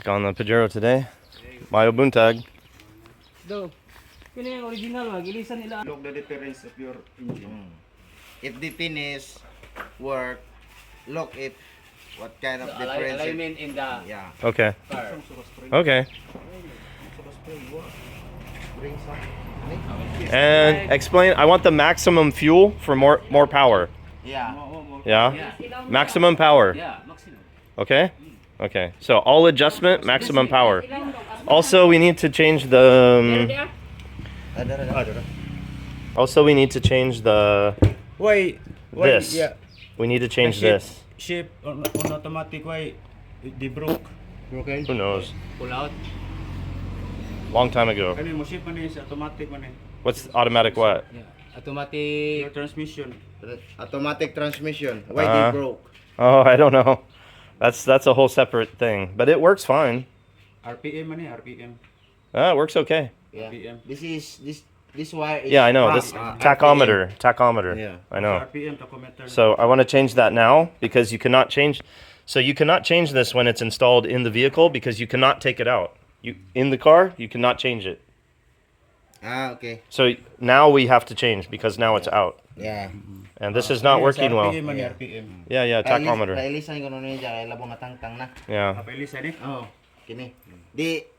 Back on the Pajero today. Mayo buntag. Do. Kini ang original magilisan nila. Look the difference of your engine. If the finish work, look if what kind of difference. Alignment in the Yeah. Okay. car. Okay. And explain. I want the maximum fuel for more power. Yeah. Yeah. Maximum power. Yeah, maximum. Okay. Okay. So all adjustment, maximum power. Also, we need to change the. Also, we need to change the. Why? This. Yeah. We need to change The this. Shape on automatic. Why? They broke. Broken. Who knows? Pull out. Long time ago. Kani mo shape man is automatic man eh. What's automatic what? Yeah. Automatic. Your transmission. Automatic transmission. Why Uh-huh. they broke? Oh, I don't know. That's a whole separate thing, but it works fine. RPM man eh. RPM. It works okay. Yeah. RPM. This wire is Yeah, I know. fast. This tachometer. Yeah. I know. RPM tachometer. So I want to change that now because you cannot change. So you cannot change this when it's installed in the vehicle because you cannot take it out. You in the car, you cannot change it. Okay. So now we have to change because now it's out, Yeah. and this is not working well. RPM man eh. Yeah. RPM. Yeah, tachometer. Pailisan ko nun niya, labong natangtang na. Yeah, Kapilisan eh. Oh, kini.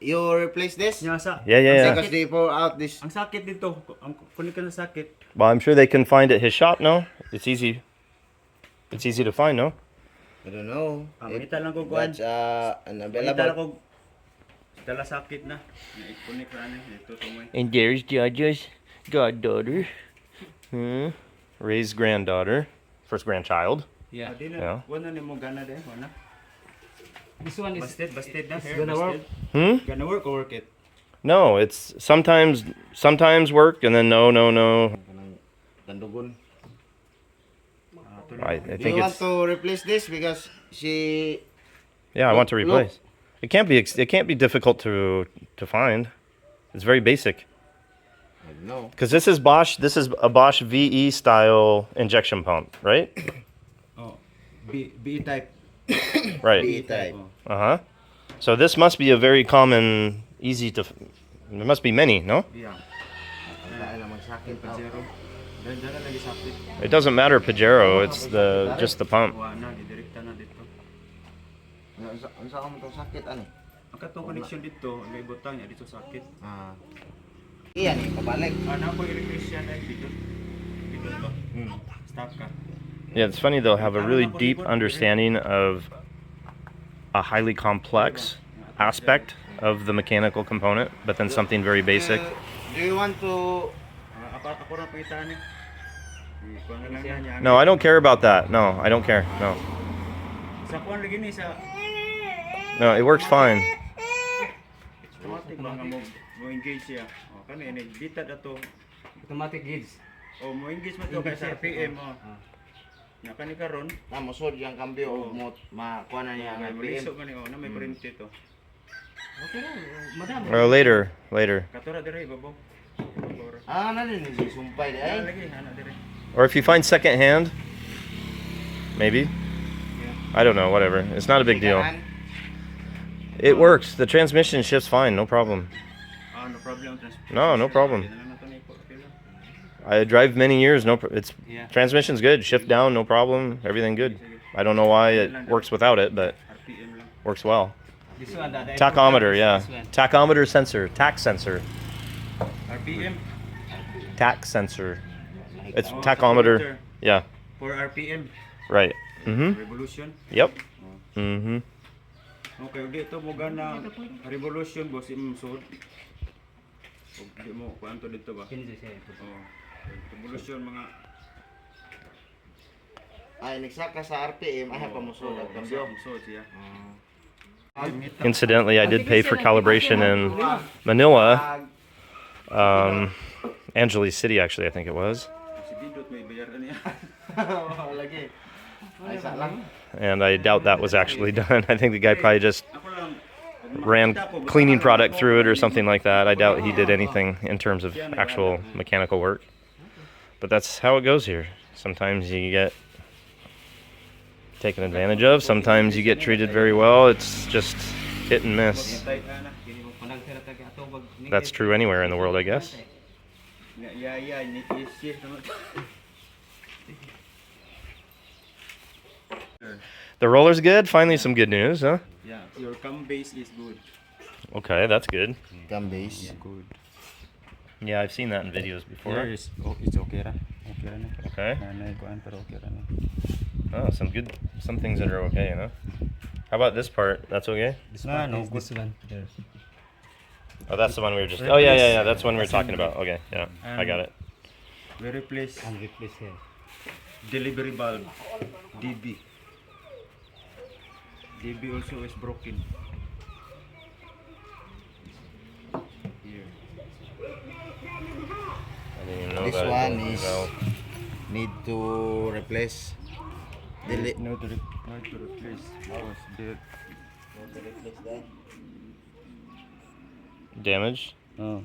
You replace this? Nyasa. yeah. Because they pour out this. Ang sakit dito. Ang kunin ka na sakit. Well, I'm sure they can find at his shop. No, it's easy. It's easy to find. No. I don't know. Mangita lang ko kuan. That's Mangita lang unavailable. ko. Dala sakit na. Kunin ka na dito tumoy. And there's Judge's goddaughter, Ray's granddaughter, first grandchild. Yeah. Adi Yeah. na. Wala ni mo gana de. Wala. This one is Busted na. Hair gonna work. busted. Gonna work or work it? No, it's sometimes work and then no. Tandugon. I Do think you want it's to replace this because she? yeah. I want to Look. replace. It can't be difficult to find. It's very basic. I don't know. Because this is Bosch. This is a Bosch VE style injection pump, right? Oh. B type. Right. B type. Uh huh. So this must be a very common, easy to. There must be many, no? Yeah. Kaya lang magsakit. Pajero. Dala lagi sakit. It doesn't matter Pajero. It's just the pump. Wa na gidirekta na dito. Ang sa mo to sakit ani? Ang katong connection dito, may butang ya dito sakit. Iyan eh, pabalik. Na ko electrician ay dito. Dito ba? Stop ka. Yeah, it's funny they'll have a really deep understanding of a highly complex aspect of the mechanical component, but then something very basic. Do you want to? Ako ra pagitan ni. Kuan na lang niya. No, I don't care about that. No, I don't care. No, Sa kuan lagi ni sa no, it works fine. automatic mga mo engage siya. O kani ni bitad ato. automatic gauge. O mo engage mo to kay sa RPM o. Nya kani karon. Musod yung cambio mo makuha na niya ang May RPM. maliso man ni o na may print ito. Okay lang, madam. Later. Katura dire babo. Nanin si sumpay di ay. Lagi ana dire. Or if you find second hand, maybe. I don't know. Whatever. It's not a big deal. It works. The transmission shifts fine. No problem. No problem. No problem. I drive many years. It's Yeah. transmission's good. Shift down, no problem. Everything good. I don't know why it works without it, but RPM lang. works well. This one, the Tachometer, yeah. This one. Tachometer sensor, tax sensor, RPM. tax sensor. It's Oh, tachometer. tachometer. Yeah, For RPM. right. Mhm. Revolution. Yep. Mhm. Okay, dito mo gana revolution boss imsud. Ug di mo kuan to dito ba? Finish siya. Oh. Revolution mga Ay nagsaka sa RPM ay pa musod ang cambio. Musod siya. Incidentally, I did pay for calibration in Manila, Angeles City, actually, I think it was. Si Bidot may bayaran niya. Lagi. Ay sa lang. And I doubt that was actually done. I think the guy probably just Ako lang ran cleaning product through it or something like that. I doubt he did anything in terms of actual mechanical work. But that's how it goes here. Sometimes you get taken advantage of, sometimes you get treated very well. It's just, hit and miss. Tight ana. That's true anywhere in the world, I guess. Yeah, yes. The roller's good. Finally, some good news, huh? Yeah, your cam base is good. Okay, that's good. Cam base. Good. Yeah, I've seen that in videos before. It's okay ra. Okay ra na. Okay. Nanay ko pero okay ra na. Oh, some things that are okay, you know. How about this part? That's okay. This one is this one. There. Oh, that's the one we were just. Oh yeah. That's the one we were talking about. Okay, yeah, I got it. We replace And replace here. delivery valve DB. DB also is broken. Here. I didn't even know This that. one is need to replace. No to replace. Was dead. Damaged. Oh,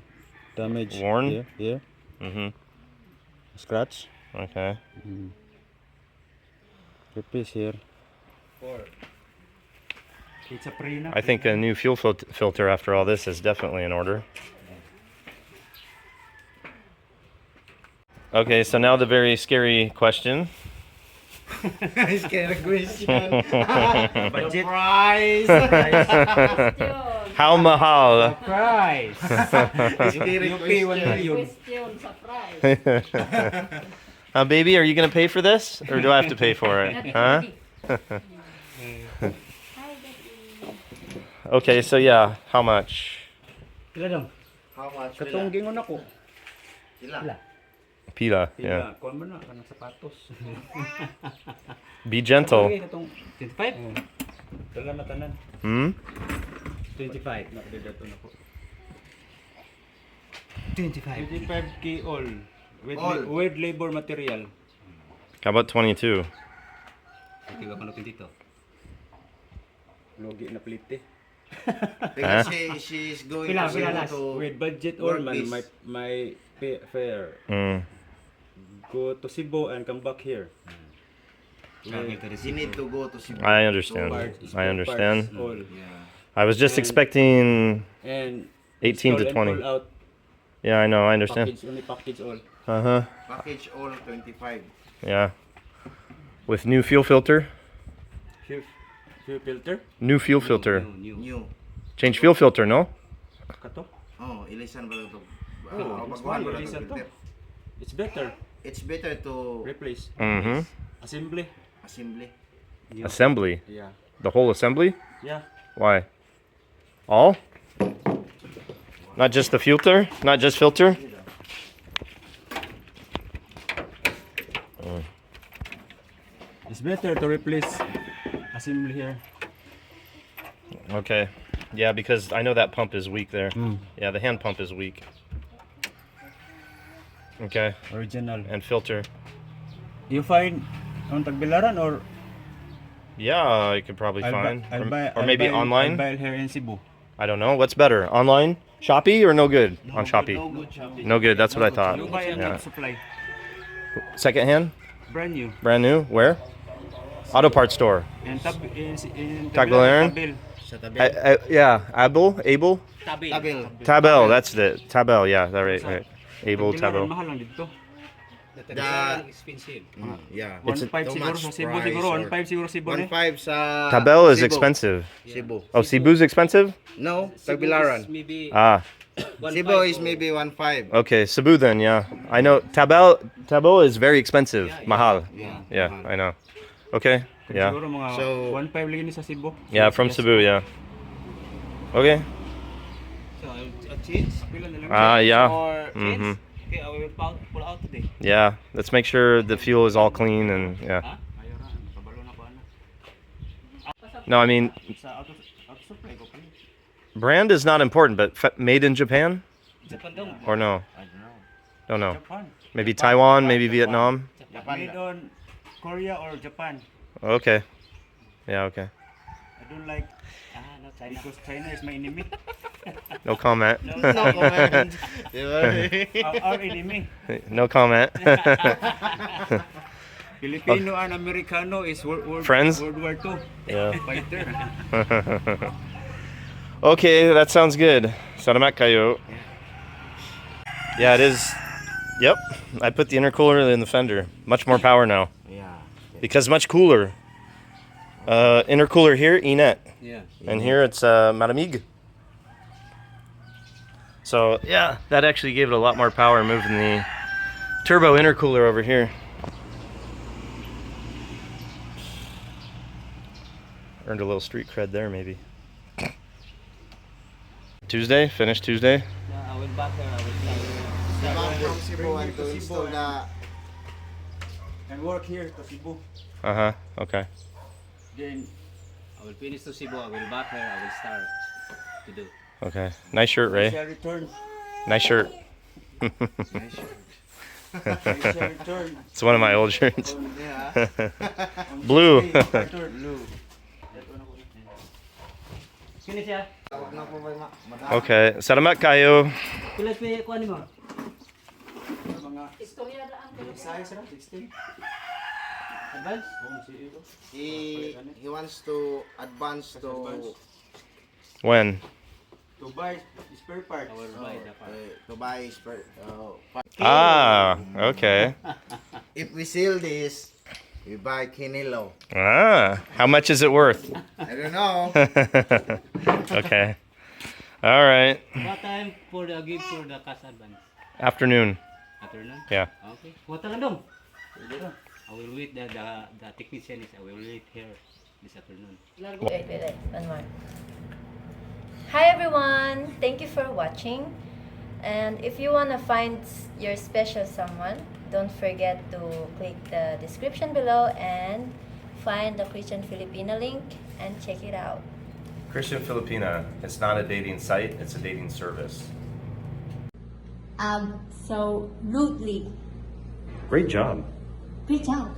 damage. Worn? Yeah. Mm-hmm. Scratch. Okay. Replace here. It's a pre-na. I think a new fuel filter after all this is definitely in order. Okay, so now the very scary question. Scary question. Budget. Price. How mahal? Price. Scary You pay 1 million. Question, surprise. Baby, are you gonna pay for this, or do I have to pay for it? Huh? Okay, so yeah, how much? Pila dong? How much? Katong gingon ako. Pila. Pila, yeah. Kuan man na kanang sapatos. Be gentle. Okay, katong 25? dala na tanan. 25. Nakadadato na ko. 25. 25k all. All. With labor material. How about 22? Tiga ko na 22. Logi na plite. Because she's going Pila, to pila go last. to With budget all man, Work is- my fare. Go to Cebu and come back here. she need to go to Cebu. I understand. Parts, I understand. parts, all. Yeah. I was just And- expecting And 18 to install and 20. pull out Yeah, I know. I understand. package, only package all. Uh-huh. Package all 25. Yeah. With new fuel filter. Fuel filter. New fuel filter. New. Change fuel filter, no? Kato. Oh, ilisan ba ito? Oh, Baguhan ba ito ilisan to. filter? It's better. It's better to Replace. Mm-hmm. Assembly. assembly. Assembly. Yeah. The whole assembly? Yeah. Why? All? Not just the filter? Not just filter? It's better to replace assembly here. Okay. Yeah, because I know that pump is weak there. Yeah, the hand pump is weak. Okay. Original. And filter. You find on Tagbilaran or Yeah, you could probably find. Or maybe online. I'll buy here in Cebu. I don't know. What's better? Online? Shopee or no good? On Shopee? No good Shopee. No good. That's what I thought. You buy a Yeah. supply. Second hand? Brand new. Brand new? Where? Auto parts store. In Tagbilaran? Tabil. Sa tabi. Yeah. Able? Tabil. Tabel. That's it. Tabel. Yeah. That right. Able Tagbilaran Tabel. mahal lang dito. The- expensive. Yeah. 1.5 Too siguro much sa Cebu price siguro. or- 1.5 siguro Cebu ni. 1.5 sa Tabel is Cebu. expensive. Cebu. Oh, Cebu's expensive? No, Tagbilaran. Maybe Ah. Cebu is maybe 1.5. Okay. Cebu then. Yeah. I know. Tabel is very expensive. Mahal. Yeah. Yeah. I know. Okay. Yeah. Siguro mga So- 1.5 lagi ni sa Cebu. Yeah. From Cebu. Yeah. Okay. so I'll change. Pila na lang. Yeah. Or change. Mhm. Okay, I will pull out today. Yeah. Let's make sure the fuel is all clean and yeah. Ayaw ra, kabalo na ko ana. No, I mean Sa auto supply ko kani. brand is not important, but made in Japan Japan daw. or no? I don't know. Don't know. Japan. Maybe Taiwan, maybe Vietnam. Made on Korea or Japan. Okay. Yeah. Okay. I don't like No China. because China is my enemy. No comment. No comment. Our enemy. No comment. Filipino and Americano is world Friends? World War II Yeah. fighter. Okay, that sounds good. Salamat kayo. Yeah, it is. Yep, I put the intercooler in the fender. Much more power now. Yeah. Because much cooler. Intercooler here, Inet. Yeah. And here it's Malamig. So yeah, that actually gave it a lot more power moving the turbo intercooler over here. Earned a little street cred there maybe. Tuesday, finished Tuesday. Yeah, I will back there. I will Come back from Cebu and to install the And work here to Cebu. Uh-huh, okay. Then I will finish to Cebu. I will back there. I will start to do. Okay. Nice shirt, Ray. shall return. Nice shirt. I shall return. It's one of my old shirts. yeah. Blue. Blue. Finish ya. Tawag na po ba yung Okay. Salamat kayo. Kulit pa kuha mo. Mga Istorya daan ko. size ra 16. Advance. he wants to advance to When? To buy spare part. I will buy the part. to buy spare Ah, okay. if we sell this, we buy Kinilo. Ah, how much is it worth? I don't know. Okay. All right. What time for the give for the cash advance? Afternoon. Afternoon? Yeah. Okay. What lang dong? I will wait the technician is I will wait here this afternoon. Wait. One more. Hi everyone. Thank you for watching. And if you want to find your special someone, don't forget to click the description below and find the Christian Filipina link and check it out. Christian Filipina. It's not a dating site, it's a dating service. Absolutely. Great job. Great job.